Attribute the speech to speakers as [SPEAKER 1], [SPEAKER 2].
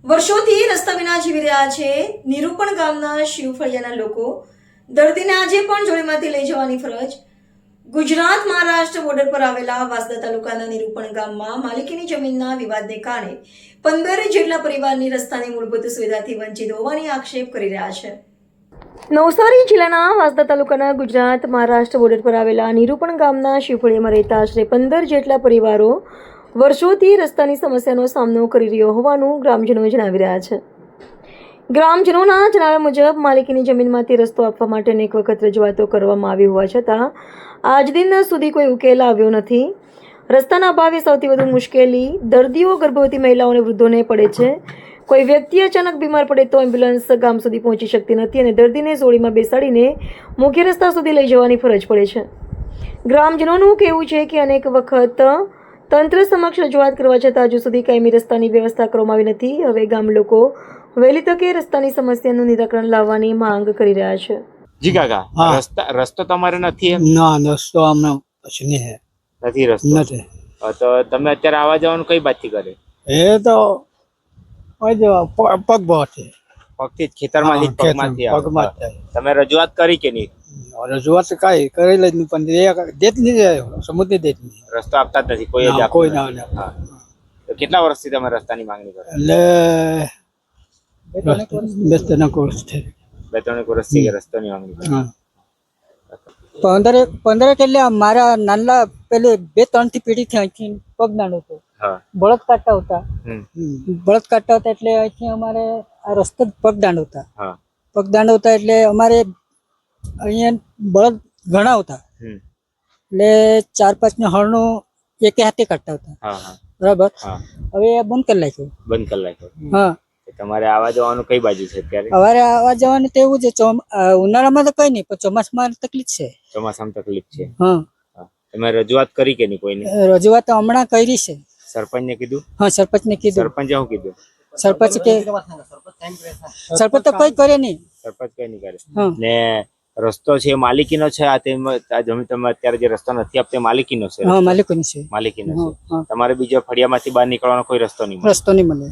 [SPEAKER 1] વર્ષોથી રસ્તા વિના જીવી રહ્યા છે નિરૂપણ ગામના શિવફળિયાના લોકો. દર્દીને આજે પણ જોડીમાંથી લઈ જવાની ફરજ. ગુજરાત મહારાષ્ટ્ર બોર્ડર પર આવેલા વાંસદા તાલુકાના નિરૂપણ ગામમાં માલિકીની જમીનના વિવાદને કારણે 15 જેટલા પરિવારની રસ્તાની મૂળભૂત સુવિધાથી વંચિત હોવાની આક્ષેપ કરી રહ્યા છે. નવસારી જિલ્લાના વાંસદા તાલુકાના ગુજરાત મહારાષ્ટ્ર બોર્ડર પર આવેલા નિરૂપણ ગામના શિવફળિયામાં રહેતા આશરે 15 જેટલા પરિવારો વર્ષોથી રસ્તાની સમસ્યાનો સામનો કરી રહ્યો હોવાનું ગ્રામજનો જણાવી રહ્યા છે. ગ્રામજનોના જણાવ્યા મુજબ માલિકીની જમીનમાંથી રસ્તો આપવા માટે અનેક વખત રજૂઆતો કરવામાં આવી હોવા છતાં આજ દિન સુધી કોઈ ઉકેલ આવ્યો નથી. રસ્તાના અભાવે સૌથી વધુ મુશ્કેલી દર્દીઓ, ગર્ભવતી મહિલાઓ અને વૃદ્ધોને પડે છે. કોઈ વ્યક્તિ અચાનક બીમાર પડે તો એમ્બ્યુલન્સ ગામ સુધી પહોંચી શકતી નથી અને દર્દીને જોડીમાં બેસાડીને મુખ્ય રસ્તા સુધી લઈ જવાની ફરજ પડે છે. ગ્રામજનોનું કહેવું છે કે અનેક વખત તંત્ર સમક્ષ રજૂઆત કરવા છતાં હજુ સુધી કાયમી રસ્તાની વ્યવસ્થા કરવામાં આવી નથી. હવે ગામ લોકો વહેલી તકે રસ્તાની સમસ્યાનું નિરાકરણ લાવવાની માંગ કરી રહ્યા છે.
[SPEAKER 2] જી કાકા, રસ્તો તમારે નથી એમ?
[SPEAKER 3] ના, રસ્તો હમણાં પછી નહીં હે.
[SPEAKER 2] નથી રસ્તો?
[SPEAKER 3] નથી.
[SPEAKER 2] તો તમે અત્યારે આવવા જવાનું કઈ બાજથી કરે?
[SPEAKER 3] એ તો પગ બહુ છે.
[SPEAKER 2] પગથી જ, ખેતરમાંથી જ, પગમાંથી આવો.
[SPEAKER 3] પગમાં જ થાય.
[SPEAKER 2] તમે રજૂઆત કરી કે નહીં?
[SPEAKER 3] રજૂઆત કાંઈ કરેલ જ નહીં, પણ દેત નહીં, સમુદ્ર દેત નહીં.
[SPEAKER 2] રસ્તો આપતા જ નથી કોઈ જ આપતું
[SPEAKER 3] કોઈ
[SPEAKER 2] નથી.
[SPEAKER 3] ના.
[SPEAKER 2] હા. તો કેટલા વર્ષથી તમે રસ્તાની માંગણી કરો?
[SPEAKER 3] એટલે 2-3 કોર્સ છે.
[SPEAKER 2] 2-3 વર્ષથી કે રસ્તાની માંગણી કરો?
[SPEAKER 3] હા.
[SPEAKER 4] 15 એટલે મારા નાના પેલે 2-3 થી પેઢી થી અહીંથી પગ દાંડો હતો.
[SPEAKER 2] હા.
[SPEAKER 4] બળદ કાઢતા હતા.
[SPEAKER 2] હમ.
[SPEAKER 4] બળદ કાઢતા હતા એટલે અહીંથી અમારે આ રસ્તો જ પગ દાંડો હતા.
[SPEAKER 2] હા.
[SPEAKER 4] પગ દાંડો હતા એટલે અમારે અહીંયા બળદ ઘણા હતા.
[SPEAKER 2] હમ.
[SPEAKER 4] એટલે 4-5 ને હળનું એકે હાથે કાઢતા હતા.
[SPEAKER 2] હા. હા.
[SPEAKER 4] બરાબર.
[SPEAKER 2] હા.
[SPEAKER 4] હવે એ બંધ કરી નાખ્યું.
[SPEAKER 2] બંધ કરી નાખ્યો.
[SPEAKER 4] હા.
[SPEAKER 2] તો તમારે આવવા જવાનું કઈ બાજુ છે અત્યારે?
[SPEAKER 4] અમારે આવવા જવાનું તો એવું છે, ઉનાળામાં તો કઈ નહીં, પણ ચોમાસામાં તકલીફ છે.
[SPEAKER 2] ચોમાસામાં તકલીફ છે.
[SPEAKER 4] હા.
[SPEAKER 2] હા. તમે રજૂઆત કરી કે નહીં કોઈને?
[SPEAKER 4] રજૂઆત હમણાં કરી છે.
[SPEAKER 2] સરપંચને કીધું?
[SPEAKER 4] હા, સરપંચને કીધું.
[SPEAKER 2] સરપંચે શું કીધું?
[SPEAKER 4] સરપંચ કે સરપંચ તો કઈ કરે નહીં.
[SPEAKER 2] સરપંચ કઈ નહીં કરે.
[SPEAKER 4] હા.
[SPEAKER 2] ને રસ્તો છે એ માલિકીનો છે? આ જમીન તમે અત્યારે જે રસ્તો નથી આપતો એ માલિકીનો છે?
[SPEAKER 4] હા, માલિકોની છે.
[SPEAKER 2] માલિકીનો
[SPEAKER 4] હા,
[SPEAKER 2] છે.
[SPEAKER 4] હા.
[SPEAKER 2] તમારે બીજો ફળિયામાંથી બહાર નીકળવાનો કોઈ રસ્તો નહીં મળે?
[SPEAKER 4] રસ્તો નહીં મળે.